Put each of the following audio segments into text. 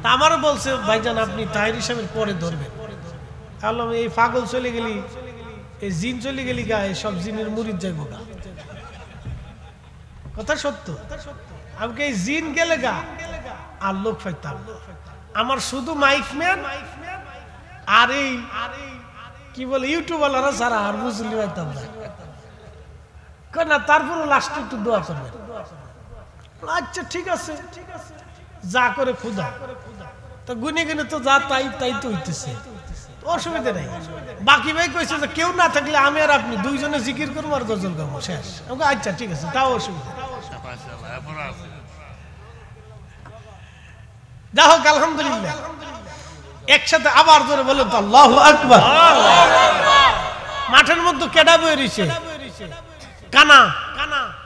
তা আমারও বলছে ভাইজান আপনি তাহির হিসাবের পরে ধরবেন। বললাম এই পাগল চলে গেলি, এই জিন চলে গেলি গা, এই সব জিনের মুরিদ যাইব গা। কথা সত্য। আমাকে এই জিন গেলে গা আর লোক পাইতাম। আমার শুধু মাইকম্যান আর এই কি বলে ইউটিউবাররা ছাড়া আর বুঝলি পাইতাম না। তারপরে লাস্টে একটু দোয়া করবেন। আচ্ছা ঠিক আছে, যা করে খুদা তো গুনে গুনে তো যা তাই তাই তো হইতেছে, অসুবিধা নেই। বাকি ভাই কইছে যে কেউ না থাকলে আমি আর আপনি দুইজনে জিকির করবো আর গজল গাবো, শেষ। আচ্ছা ঠিক আছে, তাও অসুবিধা। যা হোক আলহামদুলিল্লাহ, একসাথে আবার জোরে বলেন তো আল্লাহু আকবার। মাঠের মধ্যে কেডা বই রইছে? কানা।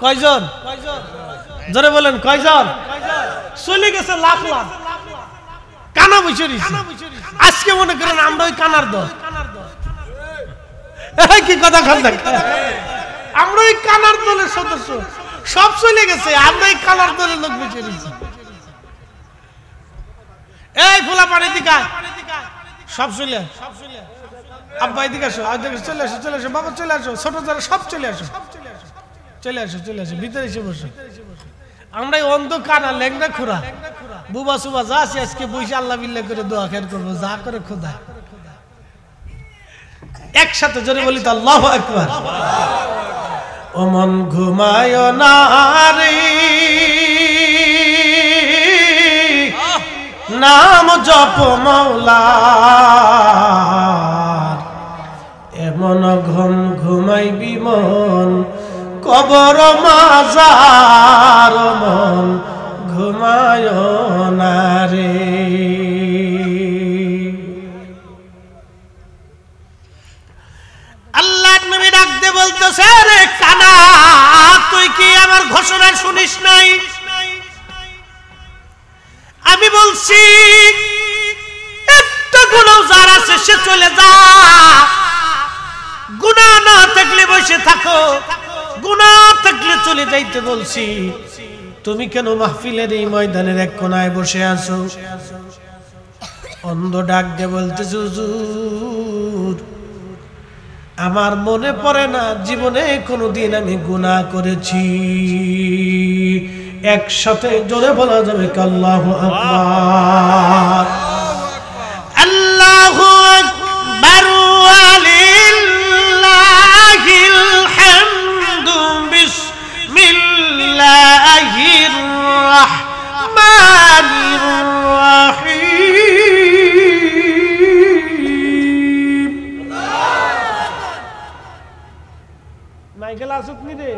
কয়জন? জোরে বলেন কয়জন? চলে গেছে লাখ লাখ, কানা বসে রইছে। আজকে মনে করেন আমরা ওই কানার দল। কি কথা খান, আমরা ওই কানার দলের সদস্য, সব চলে গেছে, আমরা এই কানার দলের লোক বসে রইছি। এই ফুলা পানি দিকা সব চলে, আব্বা এদিকে আসো, চলে আসো, চলে আসো, বাবা চলে আসো, ছোট যারা সব চলে আসো, চলে আসো, চলে আসো, ভিতরে এসে বসো। আমরা অন্ধ কানা লেংরা খুরা বুবা সুবা যা আছে আজকে বসে আল্লাহ বিল্লাহ করে দোয়া খেয়ার করবো, যা করে খোদা। একসাথে জোরে বলি তো আল্লাহু আকবার। ও মন ঘুমায় না রে, নাম জপ মাওলার, এমন ঘুম ঘুমাইবি মন কবর মাজার, মন ঘুমায় না রে। আল্লাহ নবী ডাকতে বলতেছে, রে কানা তুই কি আমার ঘোষণা শুনিস নাই? আমি বলছি একটা গুনাহ যার আছে সে চলে যা, গুনাহ না থাকলে বসে থাকো, গুনাহ থাকলে চলে যাইতে বলছি। তুমি কেন মাহফিলের এই ময়দানের এক কোনায় বসে আছো? অন্ধ ডাক দিয়ে বলতেছে, হুজুর আমার মনে পড়ে না জীবনে কোনোদিন আমি গুনাহ করেছি। একসাথে জোরে বলা যাবে আল্লাহু আকবার। আল্লাহু আকবার ওয়ালিল্লাহিল হামদু, বিসমিল্লাহির রাহমানির রাহিম। মাইকেল আসুক নি রে,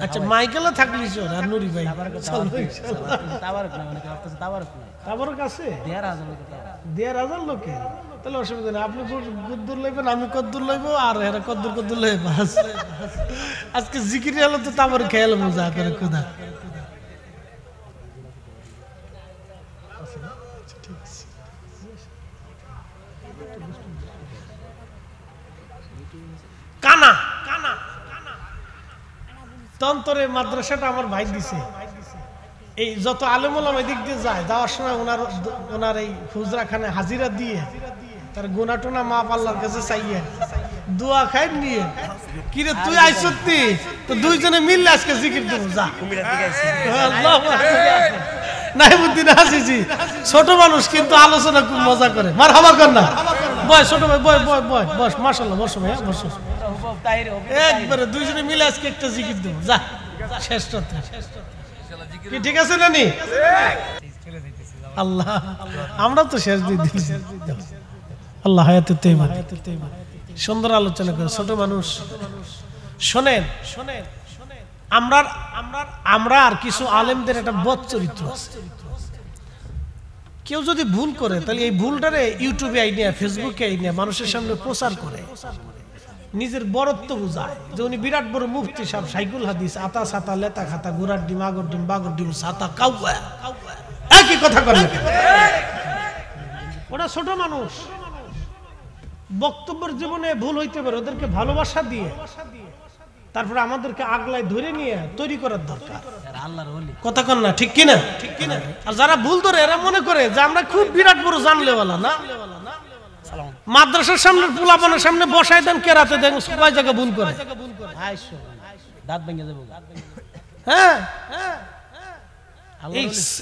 আচ্ছা মাইকেলও থাকলিস আর নুরি ভাই তাবারক আছে ১,৫০০ লোকে, তাহলে অসুবিধা নেই। আপনি কদ্দুর লইবেন, আমি কদ্দুর লইব, আর এরা কদ্দুর লইব। আজকে জিকির হলো তো তাবার খেয়াল মজা করে খুদা। কানা তন্তরের মাদ্রাসাটা আমার ভাই দিছে। এই যত আলেম ওলামা এদিক দিয়ে যায়, যাওয়ার সময় ওনার এই হুজরাখানে হাজিরা দিয়ে তার গুনাহ টোনা মাপ আল্লাহর কাছে চাইয়ে দোয়া খাই নিয়ে, কিরে তুই আইছত নি তো দুইজনে মিললে আজকে জিকির দেব, যা। নাইমুদ্দিন হাসিজি ছোট মানুষ কিন্তু আলোচনা খুব মজা করে, মারহাবা কর না। বয় ছোট ভাই, বয় বয় বয় বস, মাশাআল্লাহ বসো ভাই, বসো। একবারে দুইজনে মিলে আজকে একটা জিকির দেব, যা। শ্রেষ্ঠ কি ঠিক আছে নানি? আল্লাহ আমরা তো শেষ দিয়ে দিয়েছি। আল্লাহ হায়াতে তৈবা, সুন্দর আলোচনা করে ছোট মানুষ। শোনেন, আমরা আর কিছু আলেমদের একটা বদ চরিত্র আছে। কেউ যদি ভুল করে তাহলে এই ভুলটারে ইউটিউবে আইনিয়া, ফেসবুকে আইনিয়া মানুষের সামনে প্রচার করে নিজের বড়ত্ব বুঝায় যে উনি বিরাট বড় মুফতি সাহেব, সাইকুল হাদিস, আতা সাতা লেতা খাতা, গুড়ার ডিম, আগর ডিম, বাগর ডিম, সাতা কাউয়া, একই কথা করে। ওরা ছোট মানুষ, বক্তব্যের জীবনে ভুল হইতে পারে, ওদেরকে ভালোবাসা দিয়ে তারপরে আমাদেরকে আগলাই ধরে নিয়ে তৈরি করার দরকার। কথা কন না, ঠিক কিনা? আর যারা ভুল ধরে এরা মনে করে যে আমরা খুব বিরাট বড় জানলেওয়ালা না। মাদ্রাসার সামনে পোলাপানের সামনে বসাই দেন, কেরাতে দেন, সবাই জায়গা ভুল করে। হ্যাঁ,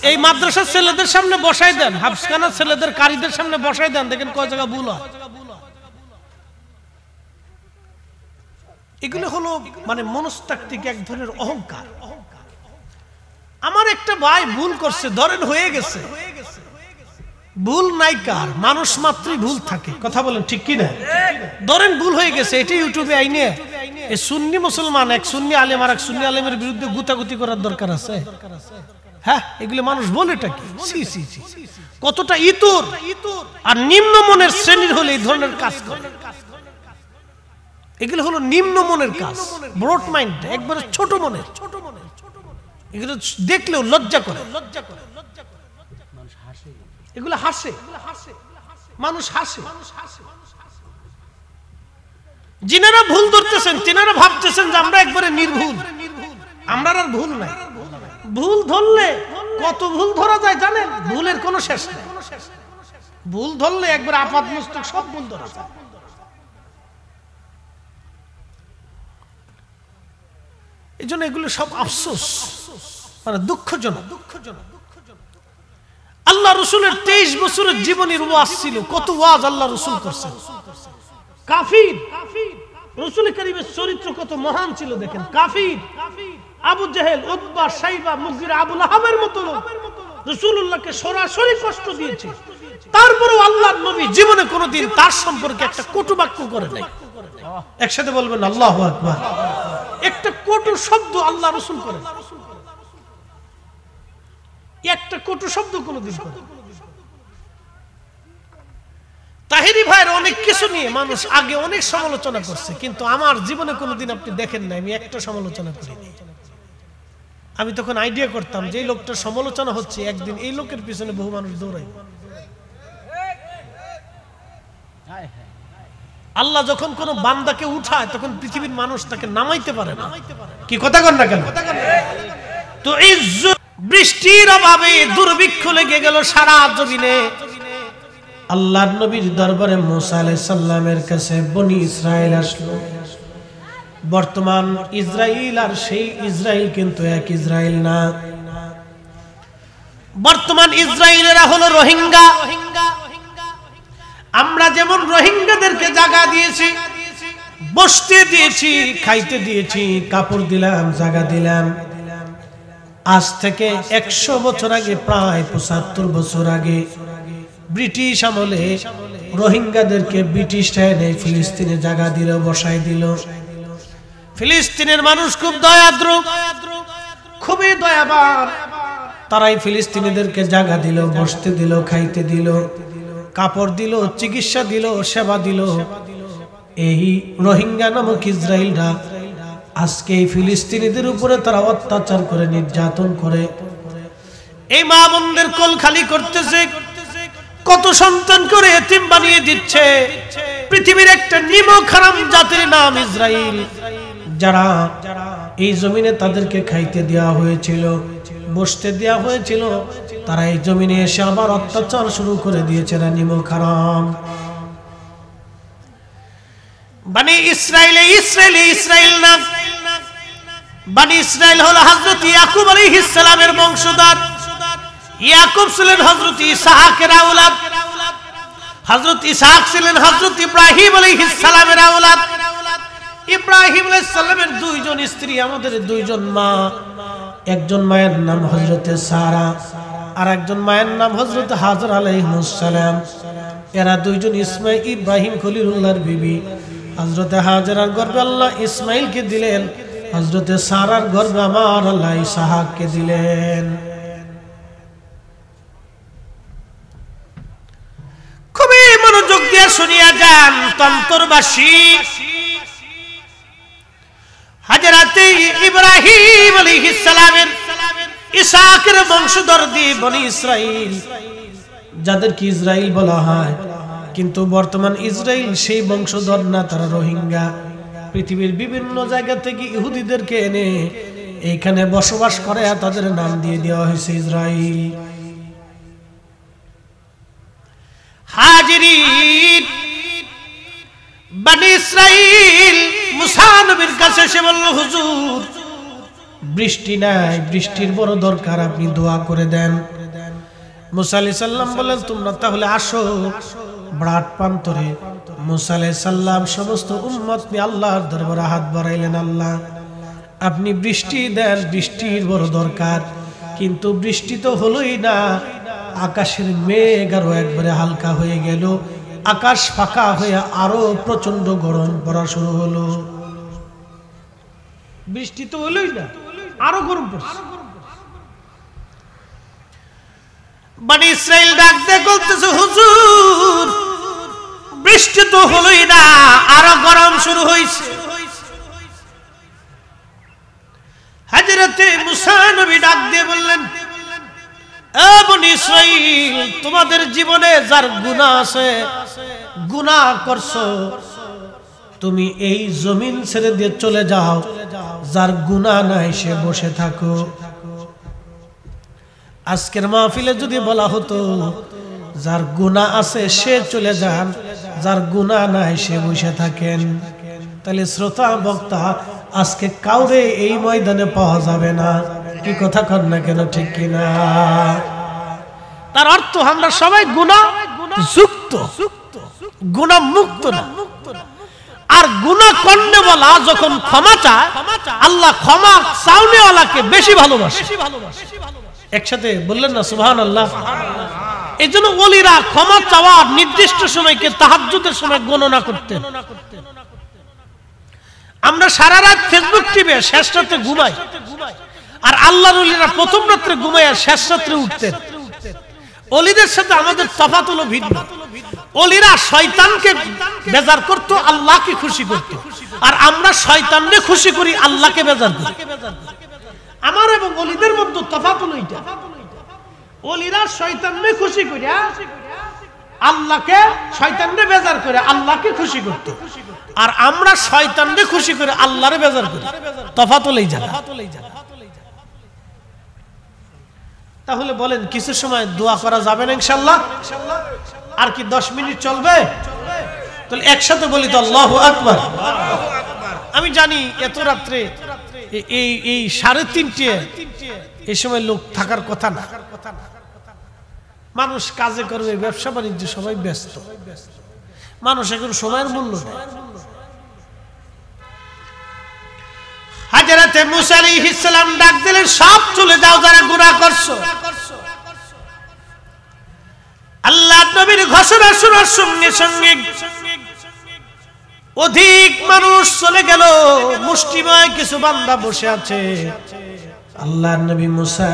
এই মাদ্রাসার ছেলেদের সামনে বসাই দেন, হাফসখানার ছেলেদের কারীদের সামনে বসাই দেন, দেখেন কয় জায়গা ভুল হয়। এগুলো হলো মানে মনস্তাত্ত্বিক এক ধরনের অহংকার। আমার একটা ভাই ভুল করছে, ধরেন হয়ে গেছে, ভুল নাই কার, মানুষ মাত্রই ভুল থাকে। কথা বলেন ঠিক কি না? ধরেন ভুল হয়ে গেছে, এটা ইউটিউবে আইনে এই সুন্নি মুসলমান এক সুন্নি আলেম আর এক সুন্নি আলেমের বিরুদ্ধে গুতাগুতি করার দরকার আছে? হ্যাঁ, এগুলো মানুষ বলেটা কি? কতটা ইতর আর নিম্ন মনের শ্রেণীর হলে এই ধরনের কাজ করে। এগুলো হলো নিম্ন মনের কাজ, ব্রড মাইন্ড, একবারে ছোট মনের। এগুলো দেখলেও লজ্জা করে, এগুলো হাসে, মানুষ হাসে। যিনারা ভুল ধরতেছেন তিনারা ভাবতেছেন যে আমরা একবারে নির্ভুল, আমরা আর ভুল নাই। ভুল ধরলে কত ভুল ধরা যায় জানেন? ভুলের কোনো শেষ নেই। ভুল ধরলে একবার আপাত মস্তক সব ভুল ধরা যায়। এই জন্য এগুলো সব আফসোস, মানে দুঃখজনক। আল্লাহ রসুলের 23 বছরের জীবনের ওয়াজ ছিল, কত ওয়াজ আল্লাহ রসুল করছেন। কাফির রসুল করিমের চরিত্র কত মহান ছিল দেখেন। কাফির আবু জেহেল, উতবা, শাইবা, মুগিরা, আবু লাহাবের মতো লোক রাসূলুল্লাহকে সরাসরি কষ্ট দিয়েছে। তারপরেও আল্লাহর নবী জীবনে কোনোদিন তার সম্পর্কে একটা কটু বাক্য করে নাই। একসাথে বলবেন আল্লাহু আকবার। একটা কটু শব্দ আল্লাহ রাসূল করেন, একটা কটু শব্দ কোনোদিন করে। তাহেরি ভাইয়ের অনেক কিছু নিয়ে মানুষ আগে অনেক সমালোচনা করছে, কিন্তু আমার জীবনে কোনোদিন আপনি দেখেন না আমি একটা সমালোচনা করিনি। আমি তখন আইডিয়া করতাম যে এই লোকটার সমালোচনা হচ্ছে, একদিন এই লোকের পিছনে বহু মানুষ দৌড়াই। আল্লাহ যখন কোন বান্দাকে উঠায় তখন পৃথিবীর মানুষ তাকে নামাইতে পারে না। কি কথা কন না কেন? তো এই বৃষ্টির অভাবে দুর্ভিক্ষ লেগে গেল সারা জমিনে। আল্লাহর নবীর দরবারে মুসা আলাইহিস সালামের কাছে বনি ইসরাইল আসলো। বর্তমান ইসরাইল আর সেই ইসরাইল কিন্তু এক ইসরাইল না। বর্তমান ইসরাইলেরা হলো রোহিঙ্গা। আমরা যেমন রোহিঙ্গাদেরকে জায়গা দিয়েছি, বসতে দিয়েছি, খাইতে দিয়েছি, কাপড় দিলাম, জায়গা দিলাম, আজ থেকে 100 বছর আগে, প্রায় 75 বছর আগে ব্রিটিশ আমলে রোহিঙ্গাদেরকে ব্রিটিশরা এনে ফিলিস্তিনে জায়গা দিল, বসাই দিল। ফিলিস্তিনের মানুষ খুব দয়াদ্র, খুবই দয়াবান। তারাই ফিলিস্তিনিদেরকে জায়গা দিল, বসতে দিল, খাইতে দিল, কাপড় দিল, চিকিৎসা দিল, সেবা দিল। এই রোহিঙ্গা নামক ইসরায়েলরা আজকে এই ফিলিস্তিনিদের উপরে তারা অত্যাচার করে, নির্যাতন করে, এই মা বোনদের কোল খালি করতেছে, কত সন্তান করে এতিম বানিয়ে দিচ্ছে। পৃথিবীর একটা নিমক হারাম জাতির নাম ইসরায়েল, যারা এই জমিনে তাদেরকে খাইতে দেওয়া হয়েছিল, বসতে দেওয়া হয়েছিল, তারা এই জমিনে এসে আবার অত্যাচার শুরু করে দিয়েছে। নিমক হারাম। বানি ইসরায়েল, ইসরায়েল নাম। বানি ইসরায়েল হলো হযরত ইয়াকুব আলাইহিস সালামের বংশধর। ইয়াকুব ছিলেন হযরত ইসহাকের আওলাদ, হযরত ইসহাক ছিলেন হযরত ইব্রাহিম আলাইহিস সালামের আওলাদ। ইব্রাহিম আলাইহিস সালামের দুইজন স্ত্রী, আমাদের দুইজন মা। একজন মায়ের নাম হযরত সারা, আর একজন মায়ের নাম হযরত হাজর আলাইহিস সালাম। এরা দুইজন ইব্রাহিম খলিলুল্লাহর বিবি। হযরত হাজরার গর্ভে আল্লাহ ইসমাইলকে দিলেন, হযরত সারার গর্ভে আমার আল্লাহ ইসহাককে দিলেন। খুবই মনোযোগ দিয়ে শুনিয়া যান তন্তরবাসী। হযরত ইব্রাহিম আলাইহিস সালামের ইসহাকের বংশধর দিয়ে বনি ইসরাইল, যাদেরকে ইসরাইল বলা হয়, কিন্তু বর্তমান ইসরাইল সেই বংশধর না, তারা রোহিঙ্গা। পৃথিবীর বিভিন্ন জায়গা থেকে ইহুদিদেরকে এনে এইখানে বসবাস করে, তাদের নাম দিয়ে দেওয়া হয়েছে ইসরাইল। হাজিরিন, বনি ইসরাইল মুসা নবীর কাছে এসে বলল, হুজুর বৃষ্টি নাই, বৃষ্টির বড় দরকার, আপনি দোয়া করে দেন। মুসা আলাইহিস সালাম বললেন, তোমরা তাহলে আসো ব্রাট প্রান্তরে। মুসা আলাইহিস সালাম সমস্ত উম্মত নিয়ে আল্লাহর দরবারে হাত বাড়াইলেন, আল্লাহ আপনি বৃষ্টি দেন, বৃষ্টির বড় দরকার। কিন্তু বৃষ্টি তো হলোই না, আকাশের মেঘ আরো একবারে হালকা হয়ে গেল, আকাশ ফাঁকা হয়ে আরো প্রচন্ড গরম পড়া শুরু হলো। বৃষ্টি তো হলোই না, আরো গরম পড়ছে। বনি ইসরাইল ডাক দিয়ে বলতেছে, হুজুর বৃষ্টি তো হলোই না, আরো গরম শুরু হয়েছে। হযরতে মুসা নবী ডাক দিয়ে বললেন, এ বনি ইসরাইল, তোমাদের জীবনে যার গুনাহ আছে, গুনাহ করছো, তুমি এই জমিন ছেড়ে দিয়ে চলে যাও, যার গুনাহ নাই সে বসে থাকো। আজকের মাহফিলে যদি বলা হতো যার গুনাহ আছে সে চলে যান, যার গুনাহ নাই সে বসে থাকেন, তাহলে শ্রোতা বক্তা আজকে কাউরে এই ময়দানে পাওয়া যাবে না। কি কথা কর না কেন, ঠিক কিনা? তার অর্থ আমরা সবাই গুনাহ যুক্ত, গুনাহ মুক্ত না। আর গুনাহ করনে বলা যখন ক্ষমা চায়, আল্লাহ ক্ষমা চাওনেওয়ালাকে বেশি ভালোবাসে। একসাথে বললেন না সুবহানাল্লাহ? এই জন্য ওলিরা ক্ষমা চাওয়ার নির্দিষ্ট সময়কে তাহাজ্জুদের সময় গণনা করতেন। আমরা সারা রাত ফেসবুক টিপে শেষ রাতে ঘুমাই, আর আল্লাহর ওলিরা প্রথম রাত্রে ঘুমায় আর শেষ রাত্রে উঠতেন। ওলিদের সাথে আমাদের তফাৎ হলো ভিন্ন। ওলিরা শয়তানকে বেজার করত, আল্লাহকে খুশি করত, আর আমরা শয়তানকে খুশি করি, আল্লাহকে বেজার করি। আমার এবং ওলিদের মধ্যে তফাৎ হলো এটা। ওলিরা শয়তানকে খুশি করে আল্লাহকে, শয়তানকে বেজার করে আল্লাহকে খুশি করত, আর আমরা শয়তানকে খুশি করে আল্লাহরে বেজার করি। তফাৎ হলেই জায়গা। তাহলে বলেন কিছু সময় দোয়া করা যাবে না ইনশাআল্লাহ? আর কি 10 মিনিট চলবে? তাহলে একসাথে বলি তো আল্লাহু আকবার। আমি জানি এত রাত্রে এই 3:30 এই সময় লোক থাকার কথা না। মানুষ কাজে করবে, ব্যবসা বাণিজ্য, সবাই ব্যস্ত। মানুষ এখন সময়ের মূল্য নেই। হযরতে মুসা আলাইহিস সালাম ডাক দিলেন, সব চলে যাও যারা গুনাহ করছো। আল্লাহর নবীর ঘোষণা শোনার সঙ্গে সঙ্গে অধিক মানুষ চলে গেল, মুষ্টিময় কিছু বান্দা বসে আছে। আল্লাহর নবী মুসা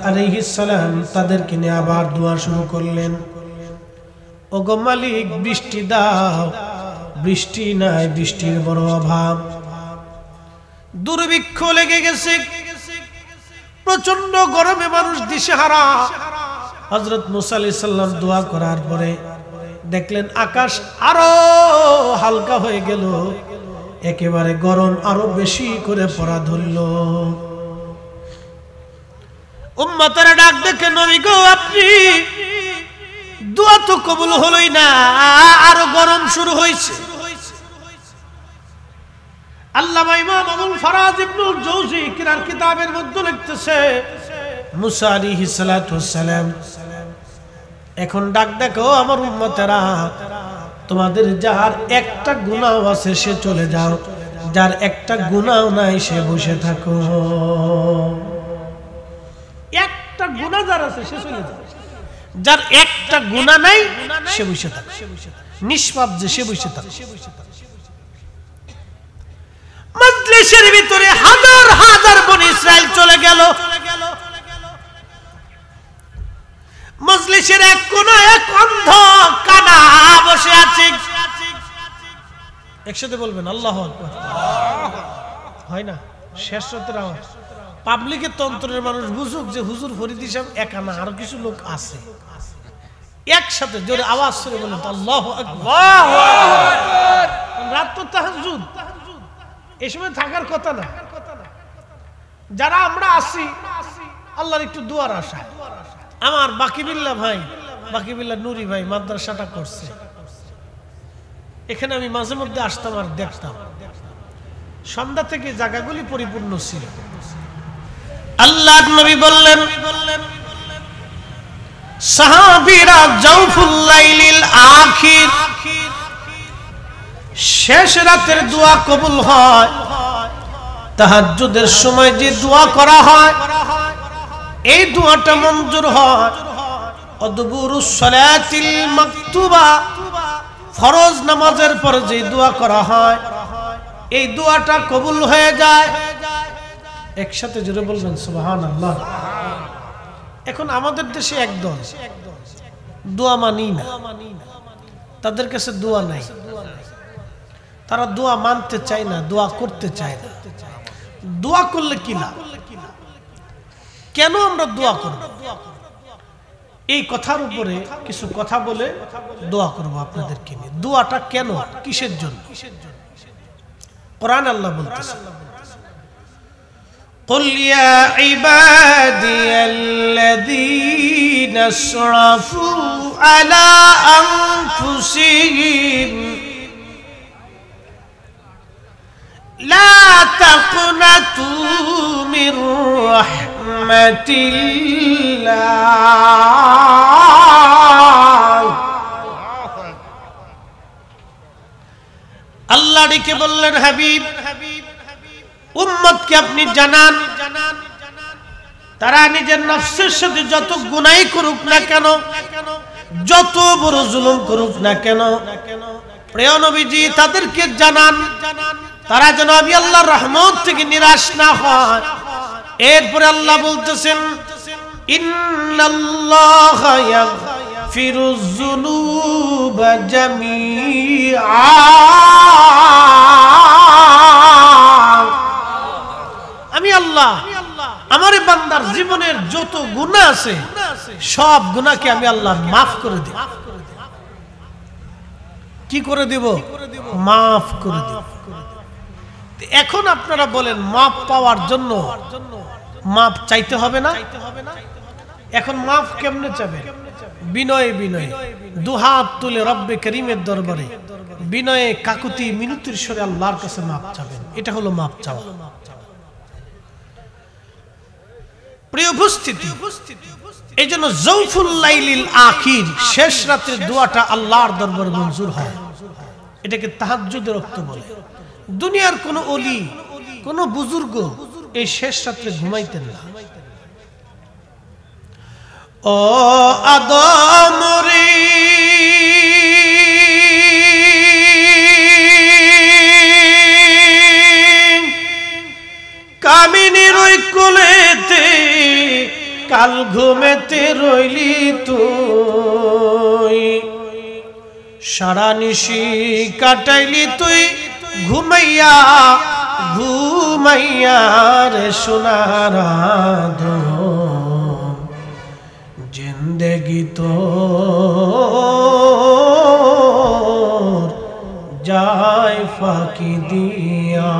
আলাইহিস সালাম তাদেরকে নিয়ে আবার দোয়া শুরু করলেন, ওগো মালিক বৃষ্টি দাও, বৃষ্টি নাই, বৃষ্টির বড় অভাব, দুর্ভিক্ষ লেগে গেছে, প্রচন্ড গরমে মানুষ দিশেহারা। হযরত মুসা আলাইহিস সালাম দোয়া করার পরে দেখলেন আকাশ আরো হালকা হয়ে গেল, একেবারে গরম আরো বেশি করে পড়া ধরল। উম্মতেরা ডাক দেখে, নবী গো আপনি দোয়া তো কবুল হলোই না, আরো গরম শুরু হয়েছে। আল্লামা ইমাম আবুল ফারাজ ইবনুল জাওজি কিরার কিতাবের মধ্যে লিখতেছে, মুসা আলাইহিস সালাতু ওয়াস সালাম এখন ডাক দেখো আমার উম্মতেরা, তোমাদের যার একটা গুনাহ আছে সে চলে যাও, যার একটা গুনাহ নাই সে বসে থাকো। একটা গুনাহ যার আছে সে চলে যাও, যার একটা গুনাহ নাই সে বসে থাকো, নিষ্পাপ যে সে বসে থাকো। মজলিসের ভিতরে হাজার হাজার বনি ইসরাইল চলে গেল। মজলিসের এক কোনায় এক অন্ধ কানা বসে আছে। একসাথে বলবেন আল্লাহু আকবার। হয় না শেষ রাতের আওয়াজ, পাবলিকের তন্ত্রের মানুষ বুঝুক যে হুজুর ফরিদ সাহেব একা না, আরো কিছু লোক আছে। একসাথে জোরে আওয়াজ করে বলেন আল্লাহু আকবার। রাত তো তাহাজ্জুদ, এই সময় থাকার কথা না। যারা আমরা আসি আল্লাহর একটু দুয়ার আশা। আমার বাকিবিল্লাহ ভাই, বাকিবিল্লাহ নুরি ভাই মাদ্রাসাটা করছে, এখানে আমি মাঝে মধ্যে আসতাম আর দেখতাম সন্ধ্যা থেকে জায়গাগুলি পরিপূর্ণ ছিল। আল্লাহর নবী বললেন সাহাবীরা জাওফুল লাইলিল আখির, শেষ রাতের দোয়া কবুল হয়। তাহাজ্জুদের সময় যে দোয়া করা হয় এই দোয়াটা মঞ্জুর হয়। অদবুরুস সালাতিল মাকতুবা, ফরজ নামাজের পর যে দোয়া করা হয় এই দোয়াটা কবুল হয়ে যায়। একসাথে জোরে বলবেন সুবহানাল্লাহ। এখন আমাদের দেশে একদল দোয়া মানি না, তাদের কাছে দোয়া নাই, তারা দোয়া মানতে চায় না, দোয়া করতে চায় না। দোয়া করলে কি লাভ? কেন আমরা দোয়া করব? এই কথার উপরে কিছু কথা বলে দোয়া করব আপনাদেরকে নিয়ে। দোয়াটা কেন, কিসের জন্য? কোরআন আল্লাহ বলতেছে قل يا عبادي الذين اسرفوا على أنفسهم لا تقنطوا من رحمة الله। আল্লাহ ডেকে বললেন হাবিব উম্মতকে আপনি জানান, তারা নিজের নফসের সাথে যত গুনাহ করুক না কেন, যত বড় জুলুম করুক না কেন, প্রিয় নবীজি তাদেরকে জানান তারা যেন আমি আল্লাহর রহমত থেকে নিরাশ না হয়। এরপরে আল্লাহ বলতেছেন ইন্নাল্লাহা ইয়াগফিরুয যুনুবা জামিআ, আমি আল্লাহ আমার বান্দার জীবনের যত গুনাহ আছে সব গুনাহকে আমি আল্লাহ মাফ করে দেব। কি করে দেব? মাফ করে দেব। এখন আপনারা বলেন মাফ পাওয়ার জন্য মাফ চাইতে হবে না? এখন মাফ কেমনে চাবে? বিনয়ে বিনয়ে দুহাত তুলে রব্বে করিমের দরবারে বিনয়ে কাকুতি মিনতির স্বরে আল্লাহর কাছে মাফ চাবেন। এটা হলো মাফ চাওয়া। প্রিয় উপস্থিতি, এই জন্য জাওফুল লাইলিল আখির, শেষ রাতের দোয়াটা আল্লাহর দরবারে মঞ্জুর হয়। এটাকে তাহাজ্জুদের ওয়াক্ত বলে। দুনিয়ার কোন ওলি, কোন বুজুর্গ এই শেষ রাতে ঘুমাইতেন না। ও আদম রে কামিনীর ওই কোলেতে কাল ঘুমেতে রইলি তুই, সারা নিশি কাটাইলি তুই ঘুমাইয়া ঘুমাইয়া রে সোনার আদম, জিন্দেগি তোর যায় ফাঁকি দিয়া,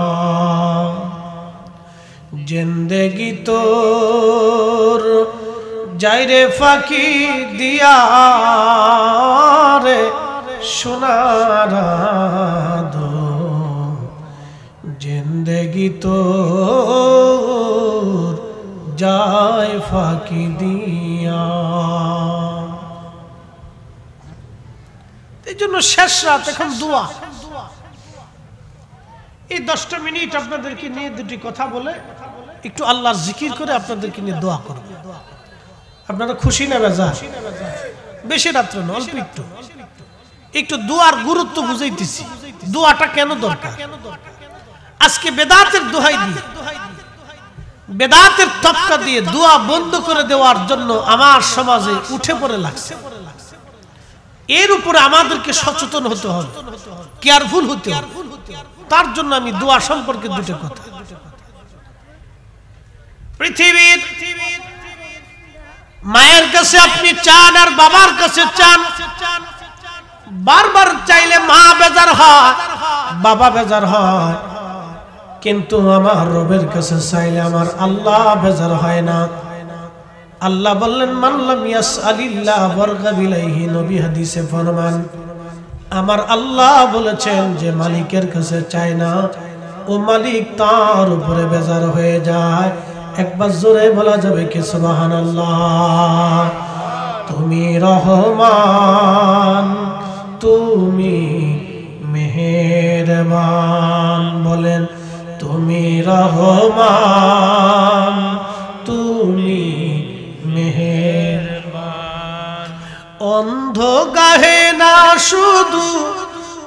জিন্দেগি তোর যায় রে ফাঁকি দিয়া রে সোনার আদম, জিন্দেগি তোর যায় ফাঁকি দিয়া। এই জন্য শেষ রাত, এখন দোয়া। এই 10টা মিনিট আপনাদেরকে নিয়ে দুটি কথা বলে একটু আল্লাহর জিকির করে আপনাদেরকে নিয়ে দোয়া করব। আপনারা খুশি না বেজার? বেশি রাত্র না, অল্প একটু একটু দোয়ার গুরুত্ব বুঝাইতেছি। দোয়াটা কেন দরকার? আজকে বেদাতের দোহাই দিয়ে, বেদাতের তবকা দিয়ে দোয়া বন্ধ করে দেওয়ার জন্য আমার সমাজে উঠে পড়ে লাগছে। এর উপরে আমাদেরকে সচেতন হতে হবে, কেয়ারফুল হতে হবে। তার জন্য আমি দোয়া সম্পর্কে দুটো কথা। পৃথিবীর মায়ের কাছে আপনি চান আর বাবার কাছে চান, বারবার চাইলে মা বেজার হয়, বাবা বেজার হয়। কিন্তু আমার রবের কাছে চাইলে আমার আল্লাহ বেজার হয় না। আল্লাহ বললেন মান লাম ইয়াসআলিল্লাহ ওয়ারগাব ইলাইহি, নবী হাদিসে ফরমান আমার আল্লাহ বলেছেন যে মালিকের কাছে চায় না ও মালিক তার উপরে বেজার হয়ে যায়। একবার জোরে বলা যাবে কি সুবহানাল্লাহ। তুমি রহমান তুমি মেহেরবান, বলেন তুমি রহমান তুমি মেহেরবান। অন্ধ গাহে না শুধু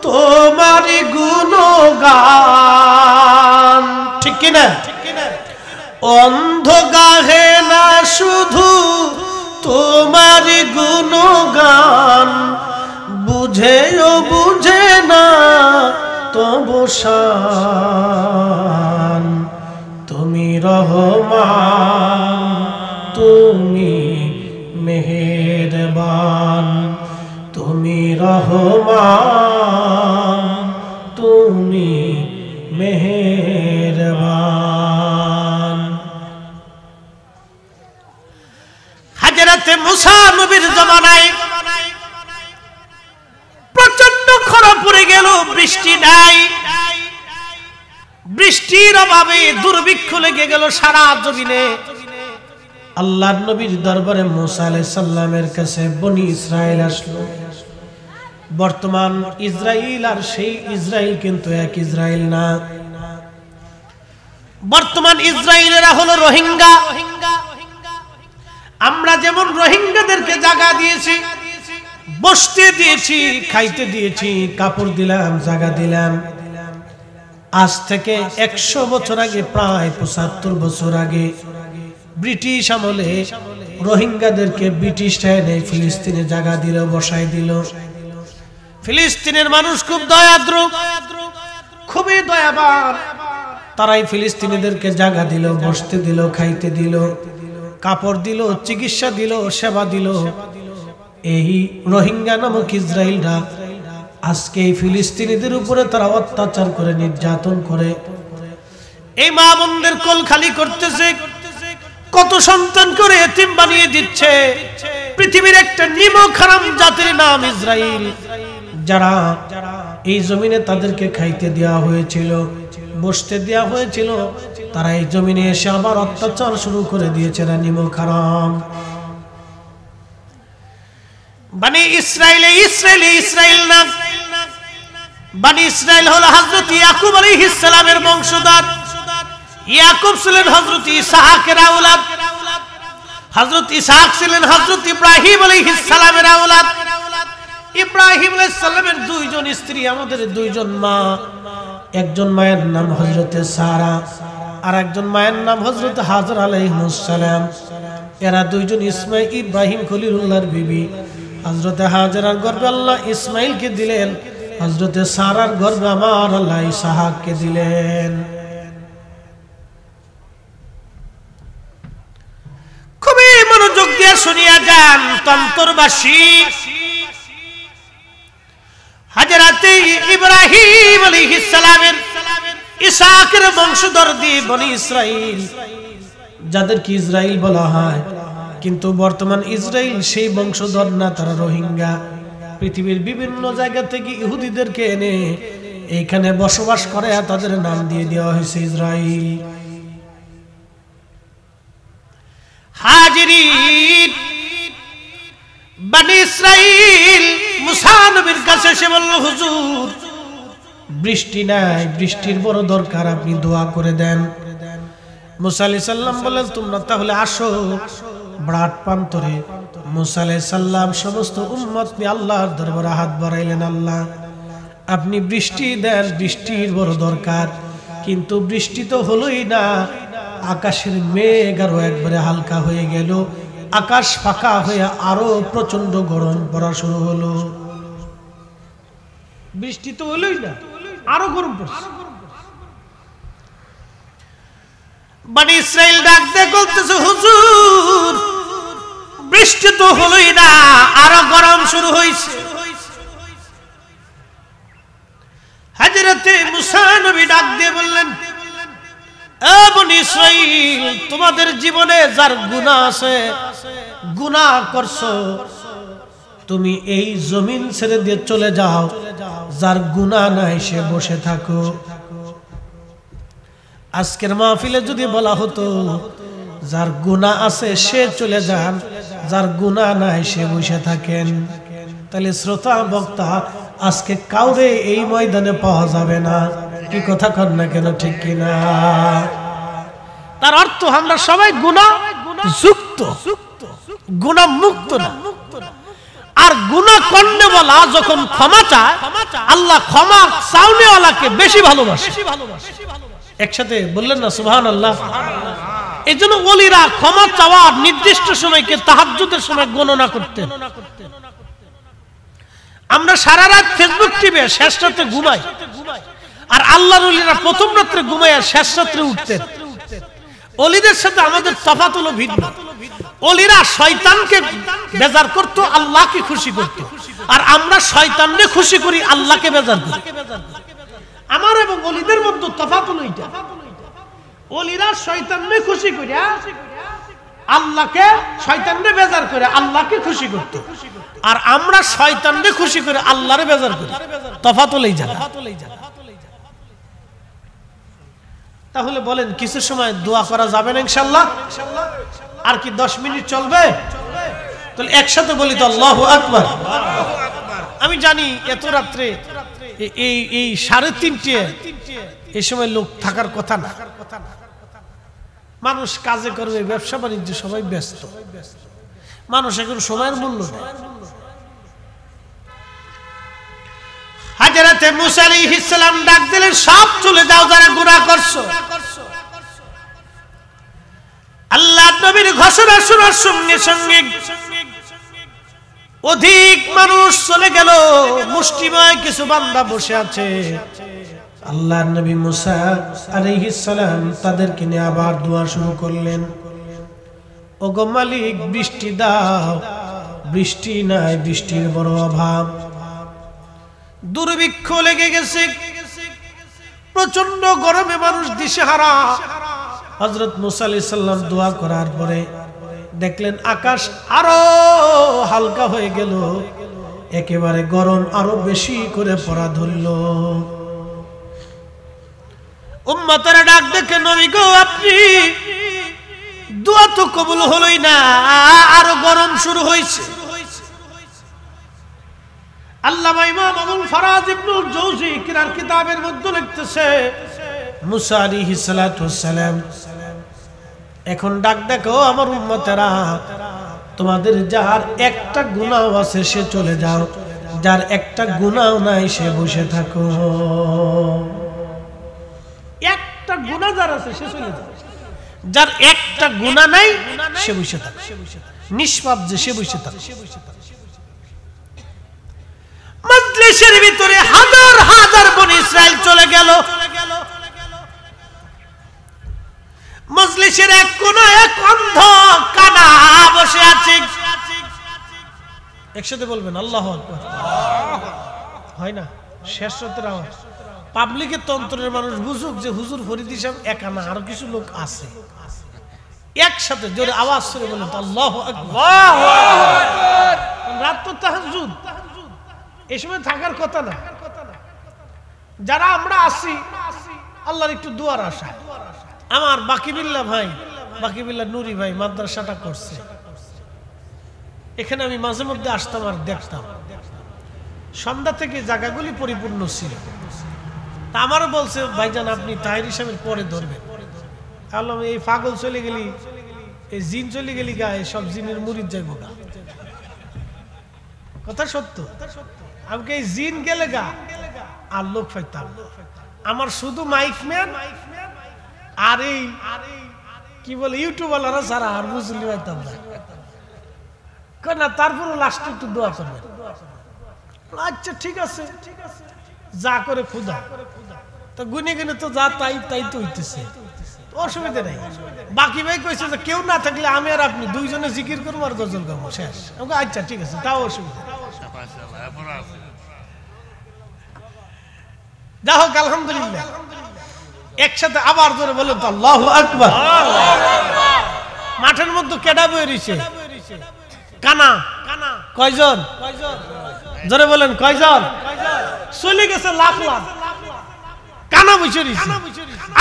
তোমারই গুণগান, ঠিক কিনা? অন্ধ গাহে না শুধু তোমারই গুণগান, বুঝেও বুঝে না তবু শান। তুমি রহমান তুমি মেহেরবান, তুমি রহমান তুমি মেহেরবান। হযরত মুসা নবীর জমানায় প্রচন্ড খরা পড়ে গেল, বৃষ্টি নাই, বৃষ্টির অভাবে দুর্ভিক্ষ লেগে গেল সারা জমিনে। আল্লাহর নবীর দরবারে মুসা আলাইহিস সালামের কাছে বনি ইসরাইল আসলো। বর্তমান ইসরাইল আর সেই ইসরাইল কিন্তু এক ইসরাইল না। বর্তমান ইসরাইলেরা হলো রোহিঙ্গা। আমরা যেমন রোহিঙ্গাদেরকে জায়গা দিয়েছি, বসতে দিয়েছি, খাইতে দিয়েছি, কাপড় দিলাম, জায়গা দিলাম, আজ থেকে 100 বছর আগে, প্রায় 75 বছর আগে ব্রিটিশ আমলে রোহিঙ্গাদেরকে ব্রিটিশরা এনে ফিলিস্তিনে জায়গা দিল, বসাই দিল। ফিলিস্তিনের মানুষ খুব দয়াদ্র, খুবই দয়াবান। তারাই ফিলিস্তিনিদেরকে জায়গা দিল, বসতে দিল, খাইতে দিল, কাপড় দিল, চিকিৎসা দিল, সেবা দিল। এই রোহিঙ্গা নামক ইসরাইলরা আজকে এই ফিলিস্তিনিদের উপরে তারা অত্যাচার করে, নির্যাতন করে, এই মা বোনদের কোল খালি করতেছে, কত সন্তান করে এতিম বানিয়ে দিচ্ছে। পৃথিবীর একটা নিমক হারাম জাতির নাম ইসরাইল, যারা এই জমিনে তাদেরকে খাইতে দেওয়া হয়েছিল, বসতে দেওয়া হয়েছিল, তারা এই জমিনে এসে আবার অত্যাচার শুরু করে দিয়েছে। নিমক হারাম। বনি ইসরাইলে ইসরাইল নাম। বনি ইসরাইল হলো হযরত ইয়াকুব আলাইহিস সালামের বংশধর। ইয়াকুব ছিলেন হযরত ইসহাকের আওলাদ, হযরত ইসহাক ছিলেন হযরত ইব্রাহিম আলাইহিস সালামের আওলাদ। ইব্রাহিম আলাইহিস সালামের দুইজন স্ত্রী, আমাদের দুইজন মা। একজন মায়ের নাম হযরত সারা, আর একজন মায়ের নাম হযরত হাজরা আলাইহিস সালাম। এরা দুইজন ইব্রাহিম খলিলুল্লাহর বিবি। হযরত হাজরার গর্ভে আল্লাহ ইসমাইলকে দিলেন, হযরত সারার গর্ভে আমার আল্লাহ ইসহাককে দিলেন। খুবই মনোযোগ দিয়ে শুনিয়া যান তন্তরবাসী। হযরত ইব্রাহিম আলাইহিস সালামের ইসহাকের বংশধর দিয়ে বনি ইসরাইল, যাদেরকে ইসরাইল বলা হয়, কিন্তু বর্তমান ইসরাইল সেই বংশধর না, তারা রোহিঙ্গা। পৃথিবীর বিভিন্ন জায়গা থেকে ইহুদিদেরকে এনে এইখানে বসবাস করে, তাদের নাম দিয়ে দেওয়া হয়েছে ইসরাইল। হাজিরিন, বনি ইসরাইল মুসা নবীর কাছে এসে বলল, হুজুর বৃষ্টি নাই, বৃষ্টির বড় দরকার, আপনি দোয়া করে দেন। মুসা আলাইহিস সালাম বললেন, তোমরা তাহলে আসো ব্রাট প্রান্তরে। মুসা আলাইহিস সালাম সমস্ত উম্মত নিয়ে আল্লাহর দরবারে হাত বাড়াইলেন, আল্লাহ আপনি বৃষ্টি দেন, বৃষ্টির বড় দরকার। কিন্তু বৃষ্টি তো হলোই না, আকাশের মেঘ আরো একবারে হালকা হয়ে গেল, আকাশ ফাঁকা হয়ে আরো প্রচন্ড গরম পড়া শুরু হলো। বৃষ্টি তো হলোই না, আরো গরম পড়ছে। বনি ইসরাইল ডাক দিয়ে বলতেছে, হুজুর বৃষ্টি তো হলোই না, আরো গরম শুরু হয়েছে। হযরত মুসা নবী ডাক দিয়ে বললেন, এ বনি ইসরাইল, তোমাদের জীবনে যার গুনাহ আছে, গুনাহ করছো, তুমি এই জমিন ছেড়ে দিয়ে চলে যাও। যার গুনাহ নাই সে বসে থাকো। আজকের মাহফিলে যদি বলা হতো যার গুনাহ আছে সে চলে যান, যার গুনাহ নাই সে বসে থাকেন, তাহলে শ্রোতা বক্তা আজকে কাউরে এই ময়দানে পাওয়া যাবে না। কি কথা কন না কেন, ঠিক কিনা? তার অর্থ আমরা সবাই গুনাহ যুক্ত, গুনাহ মুক্ত না। আর গুনাহ করলে বলা যখন ক্ষমা চায়, আল্লাহ ক্ষমা চাওনেওয়ালাকে বেশি ভালোবাসে। একসাথে বললেন না সুবহানাল্লাহ? এই জন্য ওলিরা ক্ষমা চাওয়ার নির্দিষ্ট সময়কে তাহাজ্জুদের সময় গণনা করতেন। আমরা সারা রাত ফেসবুক টিপে শেষ রাতে ঘুমাই, আর আল্লাহর ওলিরা প্রথম রাত্রে ঘুমায় আর শেষ রাত্রে উঠতেন। ওলিদের সাথে আমাদের তফাৎ হলো ভিন্ন। ওলিরা শয়তানকে বেজার করত, আল্লাহকে খুশি করত, আর আমরা শয়তানকে খুশি করি, আল্লাহকে বেজার করি। আমার এবং ওলিদের মধ্যে তফাৎ হলো এটা। ওলিরা শয়তানকে খুশি করিয়া আল্লাহকে, শয়তানকে বেজার করে আল্লাহকে খুশি করত, আর আমরা শয়তানকে খুশি করে আল্লাহরে বেজার করি। তফাৎ হলো এই জায়গা। তাহলে বলেন কিছু সময় দোয়া করা যাবে না ইনশাআল্লাহ? আর কি 10 মিনিট চলবে? তাহলে একসাথে বলি তো আল্লাহু আকবার। আমি জানি এত রাত্রে এই 3:30 এই সময় লোক থাকার কথা না। মানুষ কাজে করবে, ব্যবসা বাণিজ্য, সবাই ব্যস্ত। মানুষ এখন সময়ের মূল্য নেই। হযরতে মুসা আলাইহিস সালাম ডাক দিলেন, সব চলে যাও যারা গুনাহ করছো। আল্লাহ নবীর ঘোষণা শোনার সঙ্গে সঙ্গে অধিক মানুষ চলে গেল। মুষ্টিময় কিছু বান্দা বসে আছে। আল্লাহর নবী মুসা আলাইহিস সালাম তাদেরকে নিয়ে আবার দোয়া শুরু করলেন। ওগো মালিক, বৃষ্টি দাও। বৃষ্টি নাই, বৃষ্টির বড় অভাব। দুর্ভিক্ষ লেগে গেছে, প্রচন্ড গরমে মানুষ দিশেহারা। হযরত মুসা আলাইহিস সালাম দোয়া করার পরে দেখলেন আকাশ আরো হালকা হয়ে গেল, একেবারে গরম আরো বেশি করে পড়া ধরল। উম্মতের ডাক দেখে, নবী গো, আপনি দোয়া তো কবুল হলোই না, আরো গরম শুরু হয়েছে। আল্লামা ইমাম আবুল ফারাজ ইবনুল জাওজি কিরার কিতাবের মধ্যে লিখতেছে, মুসা আলাইহিস সালাতু ওয়াস সালাম এখন ডাক দেখো, আমার উম্মতেরা, তোমাদের যার একটা গুনাহ আছে সে চলে যাও, যার একটা গুনাহ নাই সে বসে থাকো। একটা গুনাহ যার আছে সে চলে যাও, যার একটা গুনাহ নাই সে বসে থাকো। নিষ্পাপ যে সে বসে থাকো। মজলিসের ভিতরে হাজার হাজার বনি ইসরাইল চলে গেল। মজলিসের এক কোণায় এক অন্ধ কানা বসে আছে। একসাথে বলবেন আল্লাহু আকবার। হয় না? শেষ রাতের আওয়াজ। পাবলিকের তন্ত্রের মানুষ বুঝুক যে হুজুর ফরিদ সাহেব একা না, আরো কিছু লোক আছে। একসাথে জোরে আওয়াজ করে বলেন তো আল্লাহু আকবার। রাত তো তাহাজ্জুদ, এই সময় থাকার কথা না। যারা আমরা আসি আল্লাহর একটু দুয়ার আশা। আমার বাকিবিল্লাহ ভাই, বাকিবিল্লাহ নুরি ভাই মাদ্রাসাটা করছে, এখানে আমি মাঝে মধ্যে আসতাম আর দেখতাম। সন্ধ্যা থেকে জায়গাগুলি পরিপূর্ণ ছিল। তা আমারও বলছে, ভাইজান আপনি তাহির সাহেবের পরে ধরবেন। বললাম, এই পাগল চলে গেলি, এই জিন চলে গেলি গা, সব জিনের মুরিদ যাইব গা। কথা সত্য। আমাকে এই জিন গেলে গা আর লোক পাইতাম। আমার শুধু মাইক ম্যান আর এই কি বলে ইউটিউবাররা ছাড়া আর বুঝলি পাইতাম না। তারপরও লাস্টে একটু দোয়া করবেন। আচ্ছা ঠিক আছে, যা করে খুদা, তো গুনে গুনে তো যা তাই তাই তো হইতেছে, অসুবিধা নেই। বাকি ভাই কইছে যে কেউ না থাকলে আমি আর আপনি দুইজনে জিকির করবো আর গজল করবো, শেষ। আচ্ছা ঠিক আছে, তাও অসুবিধা। যা হোক আলহামদুলিল্লাহ। একসাথে আবার জোরে বলুন তো আল্লাহু আকবার। মাঠের মধ্যে কেডা বই রইছে? কানা। কয়জন? জোরে বলেন কয়জন? চলে গেছে লাখ লাখ, কানা বসে রইছে।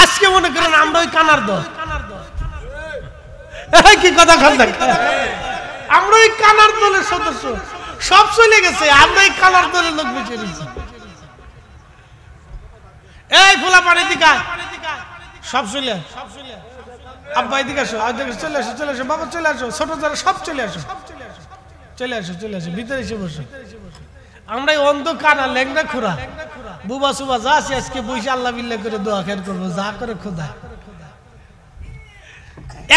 আজকে মনে করেন আমরা ওই কানার দল। কি কথা খান, আমরা ওই কানার দলের সদস্য, সব চলে গেছে, আমরা এই কানার দলের লোক বসে রইছি। এই ফুলা পানি দিকা সব চলে, আব্বা এদিকে আসো, চলে আসো, চলে আসো, বাবা চলে আসো, ছোট যারা সব চলে আসো, চলে আসো, চলে আসো, ভিতরে এসে বসো। আমরা অন্ধ কানা লেংরা খুরা বুবা সুবা যা আছে আজকে বসে আল্লাহ বিল্লাহ করে দোয়া খেয়ার করবো, যা করে খোদা।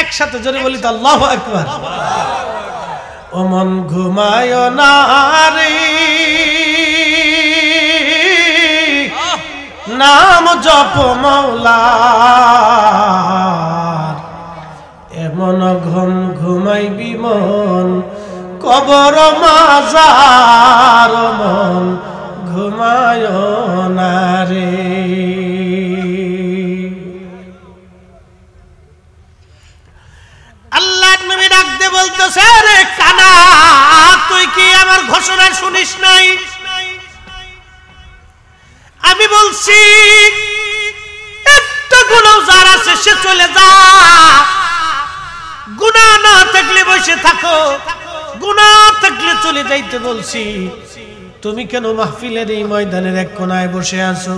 একসাথে জোরে বলি তো আল্লাহু আকবার। ও মন ঘুমায় না রে, নাম জপ মাওলার, এমন ঘুম ঘুমাইবি মন কবর মাজার, মন ঘুমায় না রে। আল্লাহ নবী ডাক দিয়ে বলতেছে, রে কানা তুই কি আমার ঘোষণা শুনিস নাই? আমি বলছি একটা গুনাহ যার আছে সে চলে যা, গুনাহ না থাকলে বসে থাকো, গুনাহ থাকলে চলে যাইতে বলছি। তুমি কেন মাহফিলের এই ময়দানের এক কোনায় বসে আছো?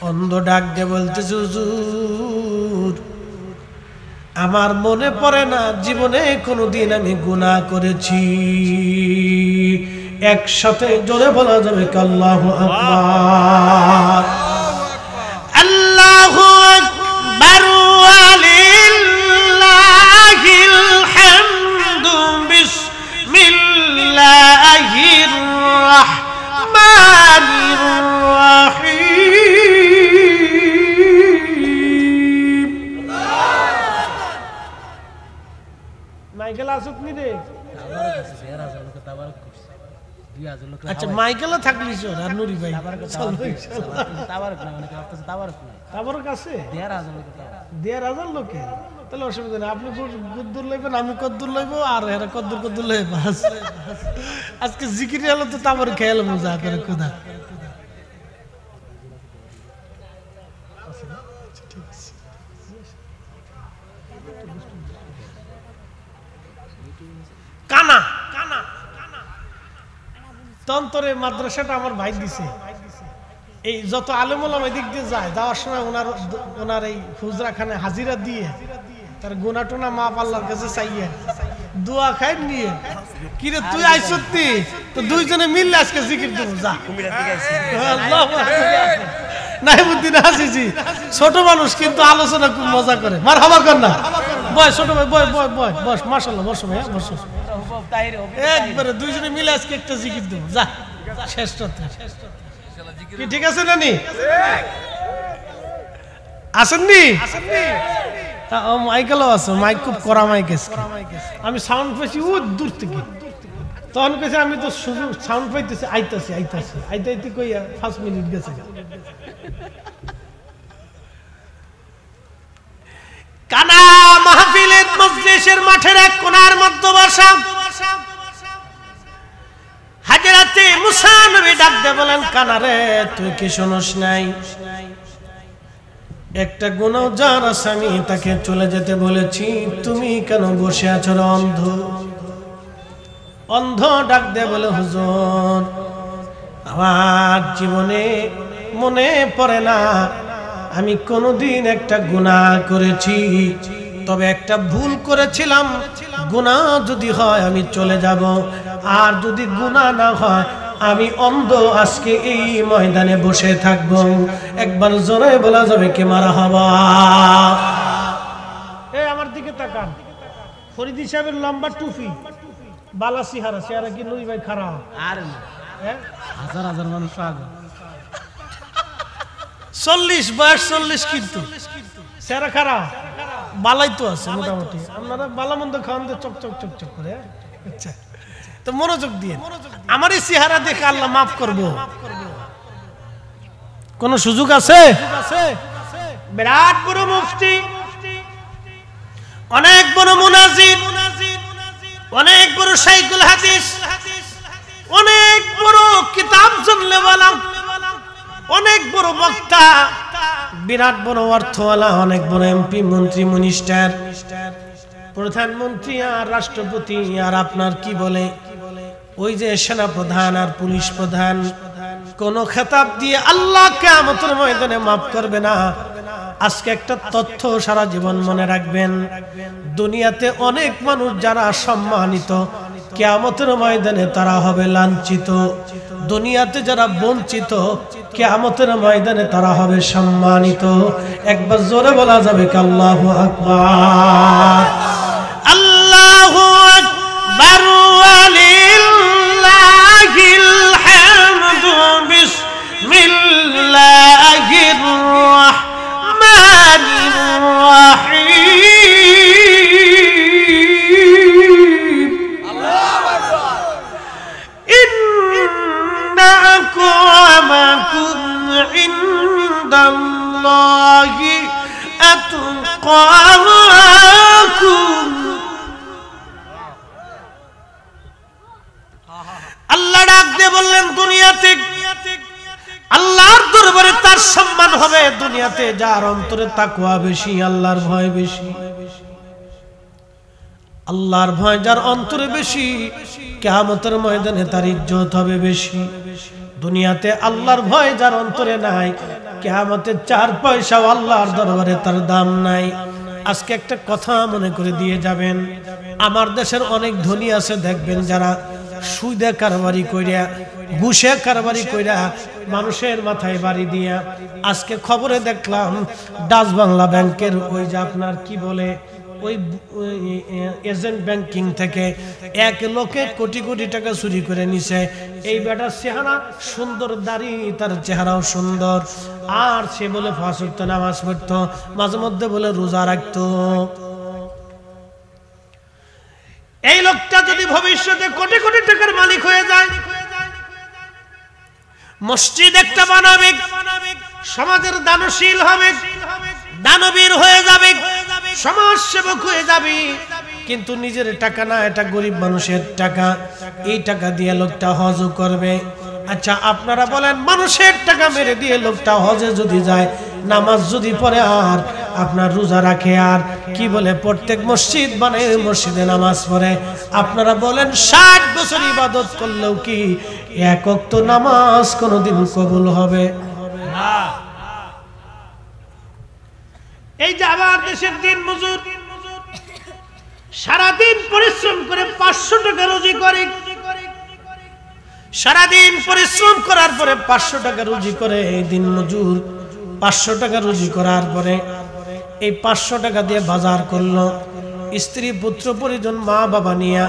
অন্ধ ডাক দিয়ে বলতেছে, হুজুর আমার মনে পড়ে না জীবনে কোনোদিন আমি গুনাহ করেছি। একসাথে জোরে বলা যাবে আল্লাহু আকবার। আল্লাহু আকবার ওয়ালিল্লাহিল হামদু, বিসমিল্লাহির রাহমানির রাহিম। মাইকেল আসুক নি রে, আচ্ছা মাইকেলও থাকলিস আর নুরি ভাই তাবারক আছে ১,৫০০ লোকে, তাহলে অসুবিধা নেই। আপনি কদ্দুর লইবেন, আমি কদ্দুর লইব, আর এরা কদ্দুর লইব। আজকে জিকির হলো তো তাবার খেয়াল মজা করে খোদা। কানা তন্তরে মাদ্রাসাটা আমার ভাই দিছে। এই যত আলেম ওলামা এদিক দিয়ে যায়, যাওয়ার সময় ওনার এই হুজরাখানে হাজিরা দিয়ে তার গুনাহ টোনা মাপ আল্লাহর কাছে চাইয়ে দোয়া খাই নিয়ে, কিরে তুই আইসতি তো দুইজনে মিললে আজকে জিকির দেবো যা। নাইমুদ্দিন হাসিজি ছোট মানুষ কিন্তু আলোচনা খুব মজা করে, মারহাবা কর না। বয় ছোট ভাই, বয় বয় বয় বস, মাশাআল্লাহ বসো ভাই, বসো। একবারে দুইজনে মিলে আজকে একটা জিকির দেবো যা, শ্রেষ্ঠ। কি ঠিক আছে নানি? আসেননি? মাইকেলও আছে, মাইক খুব কড়া মাইক আছে। আমি সাউন্ড পেয়েছি ও দূর থেকে, তখন কেছে আমি তো সাউন্ড পাইতেছি, আইতাছি আইতে কই 5 মিনিট গেছে। কানা মাহফিলের মজলিসের মাঠের এক কোণার মধ্যে বসা, হাজরাতে মুসা নবী ডাক দিয়ে বলেন, কানা রে তুই কি শুনস নাই? একটা গুনাহ যার আছে আমি তাকে চলে যেতে বলেছি, তুমি কেন বসে আছো রে অন্ধ? অন্ধ ডাক দিয়ে বলে, হুজুর আমার জীবনে মনে পড়ে না আমি কোনোদিন একটা গুনাহ করেছি, তবে একটা ভুল করেছিলাম। গুনাহ যদি হয় আমি চলে যাব, আর যদি গুনাহ না হয় আমি অন্ধ আজকে এই ময়দানে বসে থাকব। একবার জোরে বলা যাবে কি মারহাবা? এই আমার দিকে তাকান, ফরিদি সাহেবের লম্বা টুপি, বালা চেহারা কি নুই ভাই খারাপ? আর হাজার হাজার মানুষ আগে 40 বয়স 40, কিন্তু চেহারা খারাপ, বালাই তো আছে মোটামুটি। আপনারা বালা মন্দ খাওয়ান দিয়ে চকচক করে। আচ্ছা তো মনোযোগ দিয়ে, আমার এই চেহারা দেখে আল্লাহ মাফ করবো। কোন সুযোগ আছে? বিরাট বড় মুফতি, অনেক বড় মুনাজির, অনেক বড় শাইখুল হাদিস, অনেক বড় কিতাব জানলেওয়ালা, অনেক বড় বক্তা, বিরাট বড় অর্থওয়ালা, অনেক বড় এমপি, মন্ত্রী, মিনিস্টার, প্রধানমন্ত্রী আর রাষ্ট্রপতি আর আপনার কি বলে ওই যে সেনা প্রধান আর পুলিশ প্রধান, কোন খেতাব দিয়ে আল্লাহ কিয়ামতের ময়দানে মাফ করবে না। আজকে একটা তথ্য সারা জীবন মনে রাখবেন, দুনিয়াতে অনেক মানুষ যারা সম্মানিত, কিয়ামতের ময়দানে তারা হবে লাঞ্ছিত। দুনিয়াতে যারা বঞ্চিত, কিয়ামতের ময়দানে তারা হবে সম্মানিত। একবার জোরে বলা যাবে কি আল্লাহু আকবার? আল্লাহু আকবার ওয়ালিল্লাহিল হামদু। বিসমিল্লাহির রাহমানির রাহিম। আল্লাহু আকবার। ইন্না আকরামাকুম ইনদাল্লাহি আতকাকুম। আল্লাহ ডাক দিয়ে বললেন, দুনিয়াতে আল্লাহর দরবারে তার সম্মান হবে দুনিয়াতে যার অন্তরে তাকওয়া বেশি, আল্লাহর ভয় বেশি। আল্লাহর ভয় যার অন্তরে বেশি, কিয়ামতের ময়দানে তার ইজ্জত হবে বেশি। দুনিয়াতে আল্লাহর ভয় যার অন্তরে নাই, কিয়ামতে 4 পয়সাও আল্লাহর দরবারে তার দাম নাই। আজকে একটা কথা মনে করে দিয়ে যাবেন, আমার দেশের অনেক ধনী আছে দেখবেন যারা সুদে কারবারি কইরা, ঘুষে কারবারি কইরা মানুষের মাথায় বাড়ি দিয়া। আজকে খবরে দেখলাম ডাচ বাংলা ব্যাংকের ওই যে আপনার কি বলে ওই এজেন্ট ব্যাংকিং থেকে এক লোকে কোটি কোটি টাকা চুরি করে নিছে। এই বেটার চেহারা সুন্দর, দাড়ি, তার চেহারাও সুন্দর, আর সে বলে 5 ওয়াক্ত নামাজ পড়তো, মাঝে মধ্যে বলে রোজা রাখতো। এই লোকটা যদি ভবিষ্যতে কোটি কোটি টাকার মালিক হয়ে যায়, মসজিদ একটা বানাবে, সমাজের দানশীল হবে, দানবীর হয়ে যাবে, সমাজ সেবক হয়ে যাবে, কিন্তু নিজের টাকা না, এটা গরিব মানুষের টাকা। এই টাকা দিয়ে লোকটা হজ করবে। আচ্ছা আপনারা বলেন, মানুষের টাকা মেরে দিয়ে লোকটা হজে যদি যায়, নামাজ যদি পড়ে আর আপনার রোজা রাখে আর কি বলে প্রত্যেক মসজিদ মানে মসজিদে নামাজ পড়ে, আপনারা বলেন 60 বছর ইবাদত করলেও কি 1 ওয়াক্ত নামাজ কোনোদিন কবুল হবে না? এই যে আমার দেশের দিন মজুর সারাদিন পরিশ্রম করে 500 টাকা রুজি করে, সারাদিন পরিশ্রম করার পরে 500 টাকা রুজি করে, এই দিন মজুর 500 টাকা রুজি করার পরে এই 500 টাকা দিয়ে বাজার করলো, স্ত্রী পুত্র পরিজন মা বাবা নিয়ে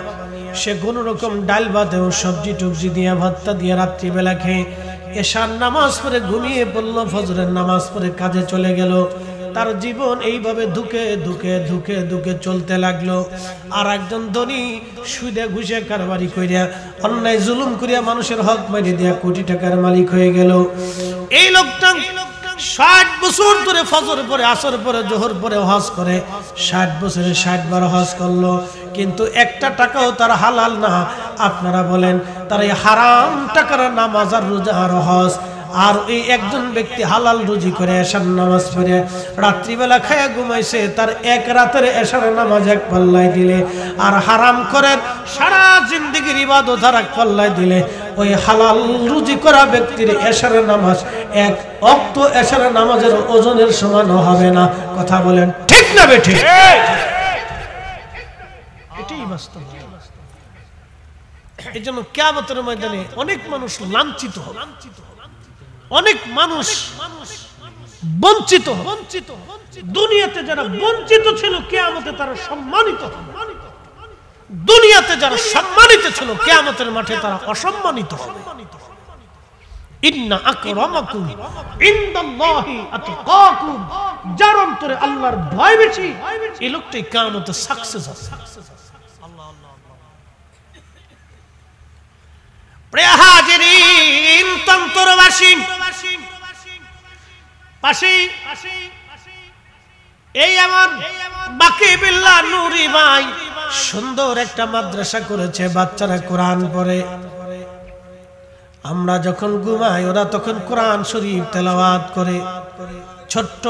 সে কোনো রকম ডাল ভাত এবং সবজি টুবজি দিয়ে ভাতটা দিয়ে রাত্রিবেলা খেয়ে এশার নামাজ পড়ে ঘুমিয়ে পড়লো, ফজরের নামাজ পড়ে কাজে চলে গেল। তার জীবন এইভাবে ধুকে ধুকে ধুকে ধুকে চলতে লাগলো। আর একজন ধনী সুদে ঘুষে কারবারি করিয়া, অন্যায় জুলুম করিয়া মানুষের হক মেরে দিয়া কোটি টাকার মালিক হয়ে গেল। এই লোকটা 60 বছর ধরে ফজর পরে, আসর পরে, জোহর পরে হজ করে, 60 বছরে 60 বার হজ করলো, কিন্তু একটা টাকাও তার হালাল না। আপনারা বলেন, তার এই হারাম টাকার নামাজ আর রোজা আর হজ। আর এই একজন ব্যক্তি হালাল রুজি করে এশার নামাজ পড়ে রাত্রিবেলা খায়া ঘুমাইছে, তার এক রাতের এশার নামাজ এক পাল্লায় দিলে, আর হারাম করে সারা জিন্দেগির ইবাদত আর এক পাল্লায় দিলে, ওই হালাল রুজি করা ব্যক্তির এশার নামাজ 1 ওয়াক্ত এশার নামাজের ওজনের সমান হবে না। কথা বলেন ঠিক না বেঠিক? এটাই বাস্তব। এই জন্য কিয়ামতের ময়দানে অনেক মানুষ লাঞ্ছিত হবে, অনেক মানুষ বঞ্চিত হবে। দুনিয়াতে যারা বঞ্চিত ছিল কিয়ামতে তারা সম্মানিত হবে, দুনিয়াতে যারা সম্মানিত ছিল কিয়ামতের মাঠে তারা অসম্মানিত হবে। ইন্না আকরামাকুম ইনদাল্লাহি আতকাকুম, যার অন্তরে আল্লাহর ভয় বেশি, এই লোকটাই কিয়ামতে সাকসেস হবে। প্রিয় হাজিরিন, তন্তরবাসী, আসি এই আমার বাকি বিল্লাহ নুরি ভাই সুন্দর একটা মাদ্রাসা করেছে, বাচ্চারা কোরআন পড়ে। আমরা যখন ঘুমাই ওরা তখন কোরআন শরীফ তেলাওয়াত করে। ছোট্ট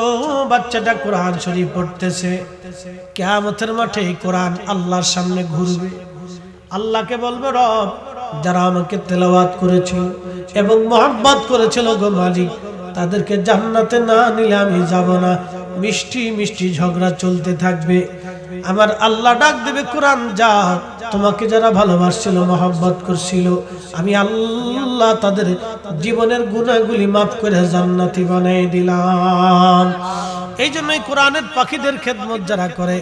বাচ্চাটা কোরআন শরীফ পড়তেছে, কিয়ামতের মাঠে কোরআন আল্লাহর সামনে ঘুরবে। আল্লাহকে বলবে, রব যারা আমাকে তেলাওয়াত করেছিল এবং মহব্বত করেছিল গো মালিক, তাদেরকে জান্নাতে না নিলে আমি যাব না। মিষ্টি মিষ্টি ঝগড়া চলতে থাকবে। আমার আল্লাহ ডাক দেবে, কোরআন যা, তোমাকে যারা ভালোবাসছিল মহব্বত করছিল, আমি আল্লাহ তাদের জীবনের গুনাহগুলি মাফ করে জান্নাতি বানিয়ে দিলাম। এই জন্যই কোরআনের পাখিদের খেদমত যারা করে,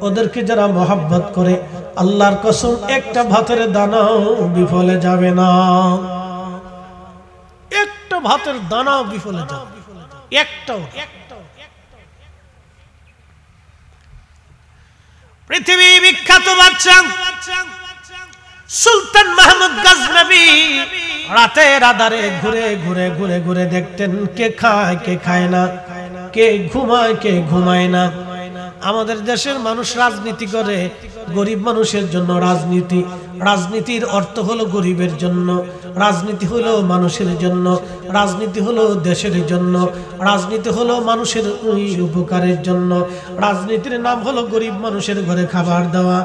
ওদেরকে যারা মহব্বত করে, আল্লাহর কসম একটা ভাতের দানাও বিফলে যাবে না। একটা ভাতের দানাও বিফলে যাবে, একটাও। পৃথিবী বিখ্যাত বাদশা সুলতান মাহমুদ গজনবী রাতের আধারে ঘুরে ঘুরে ঘুরে ঘুরে দেখতেন কে খায় কে খায় না, কে ঘুমায় কে ঘুমায় না। আমাদের দেশের মানুষ রাজনীতি করে গরিব মানুষের জন্য। রাজনীতি, রাজনীতির অর্থ হলো গরিবের জন্য, রাজনীতি হলো মানুষের জন্য, রাজনীতি হলো দেশের জন্য, রাজনীতি হলো মানুষের উপকারের জন্য। রাজনীতির নাম হলো গরিব মানুষের ঘরে খাবার দেওয়া,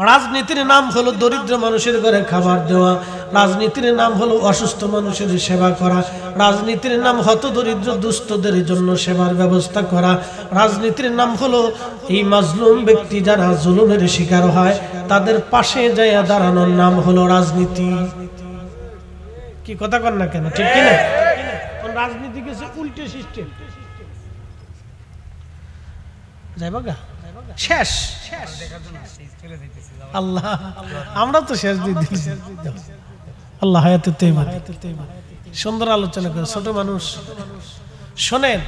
রাজনীতির নাম হলো দরিদ্র মানুষের ঘরে খাবার দেওয়া, রাজনীতির নাম হলো অসুস্থ মানুষের সেবা করা, রাজনীতির নাম হতদরিদ্র দুস্থদের জন্য সেবার ব্যবস্থা করা, রাজনীতির নাম হলো এই মাজলুম ব্যক্তি যারা জুলুমের শিকার হয় তাদের পাশে যায় দাঁড়ানোর নাম হলো রাজনীতি। কি কথা কন না কেন, ঠিক কিনা? রাজনীতি গেছে উল্টে সিস্টেম, যাইবা গা শেষ। আল্লাহ আমরা তো শেষ দিয়ে দিচ্ছি। আল্লাহ হায়াতে তৈবা সুন্দর আলোচনা করে। ছোট মানুষ শোনেন,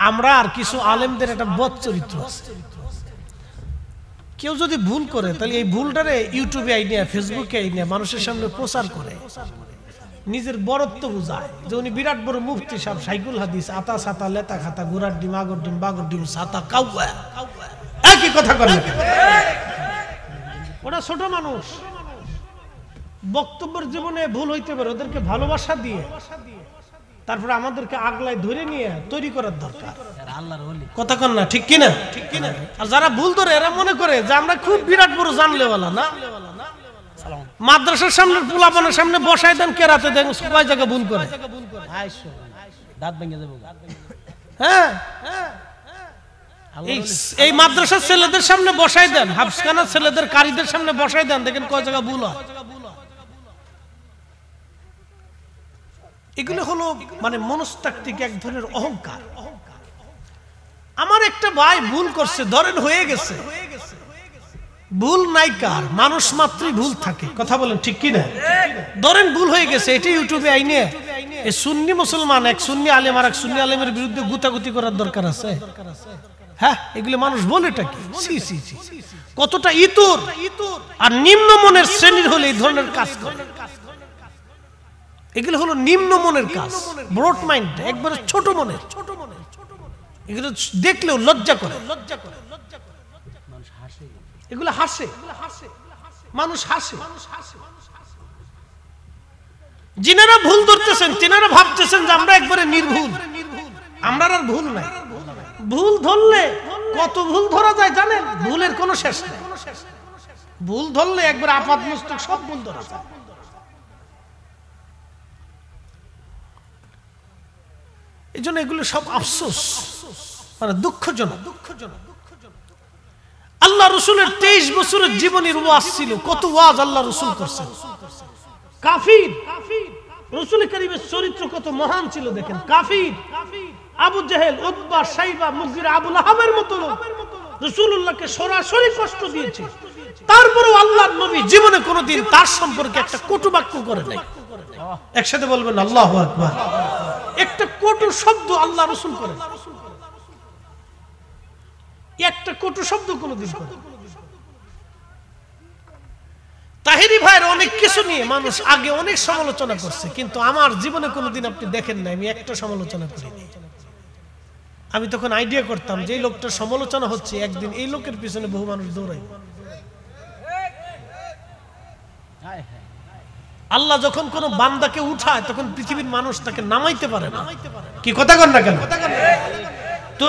আমরা আর কিছু আলেমদের একটা বদ চরিত্র আছে। কেউ যদি ভুল করে তাহলে এই ভুলটারে ইউটিউবে আইনিয়া ফেসবুকে আইনিয়া মানুষের সামনে প্রচার করে, নিজের বড়ত্ব বুঝায় যে উনি বিরাট বড় মুফতি সাহেব, সাইকুল হাদিস, আতা সাতা লেতা খাতা, গুড়ার ডিম, আগর ডিম, বাগর ডিম, সাতা কাউয়া, একই কথা করে। ওরা ছোট মানুষ, বক্তব্যের জীবনে ভুল হইতে পারে, ওদেরকে ভালোবাসা দিয়ে তারপরে আমাদেরকে আগলায় ধরে নিয়ে তৈরি করার দরকার। কথা কন না, ঠিক কিনা? আর যারা ভুল ধরে এরা মনে করে যে আমরা খুব বিরাট বড় জানলেওয়ালা। না, মাদ্রাসার সামনে পোলাপানের সামনে বসাই দেন, কেরাতে দেন, সবাই জায়গা ভুল করে। হ্যাঁ, এই মাদ্রাসার ছেলেদের সামনে বসাই দেন, হাফসখানার ছেলেদের কারীদের সামনে বসাই দেন, দেখেন কয় জায়গা ভুল হয়। এগুলো হলো মানে মনস্তাত্ত্বিক এক ধরনের অহংকার। আমার একটা ভাই ভুল করছে, ধরেন হয়ে গেছে, ভুল নাই কার, মানুষ মাত্রই ভুল থাকে। কথা বলেন ঠিক কিনা? ধরেন ভুল হয়ে গেছে, এটা ইউটিউবে আইনে এই সুন্নি মুসলমান এক সুন্নি আলেম আর এক সুন্নি আলেমের বিরুদ্ধে গুতাগুতি করার দরকার আছে? হ্যাঁ, এগুলো মানুষ বলেটা কি? কতটা ইতর আর নিম্ন মনের শ্রেণীর হলে এই ধরনের কাজ করে। এগুলো হলো নিম্ন মনের কাজ, ব্রড মাইন্ড, একবারে ছোট মনের। এগুলো দেখলেও লজ্জা করে, এগুলো হাসে, মানুষ হাসে। যিনারা ভুল ধরতেছেন তিনারা ভাবতেছেন যে আমরা একবারে নির্ভুল, আমরা আর ভুল নাই। ভুল ধরলে কত ভুল ধরা যায় জানেন? ভুলের কোনো শেষ নেই। ভুল ধরলে একবার আপাতমস্তক সব ভুল ধরা যায়। এই জন্য এগুলো সব আফসোস, মানে দুঃখজনক। আল্লাহ রসুলের 23 বছরের জীবনের ওয়াজ ছিল, কত ওয়াজ আল্লাহ রসুল করছেন। কাফির, রসুল করিমের চরিত্র কত মহান ছিল দেখেন। কাফির, আবু জেহেল, উতবা, শাইবা, মুগিরা, আবু লাহাবের মতো লোক রাসূলুল্লাহকে সরাসরি কষ্ট দিয়েছে। তারপরেও আল্লাহর নবী জীবনে কোনোদিন তার সম্পর্কে একটা কটু বাক্য করে নাই। একসাথে বলবেন আল্লাহু আকবার। একটা কটু শব্দ আল্লাহ রসুল করেন, একটা কটু শব্দ কোনোদিন করে। তাহেরি ভাইয়ের অনেক কিছু নিয়ে মানুষ আগে অনেক সমালোচনা করছে, কিন্তু আমার জীবনে কোনোদিন আপনি দেখেন না আমি একটা সমালোচনা করিনি। আমি তখন আইডিয়া করতাম যে এই লোকটার সমালোচনা হচ্ছে, একদিন এই লোকের পিছনে বহু মানুষ দৌড়ায়। আল্লাহ যখন কোন বান্দাকে উঠায় তখন পৃথিবীর মানুষ তাকে নামাইতে পারে না। কি কথা কন না কেন? তো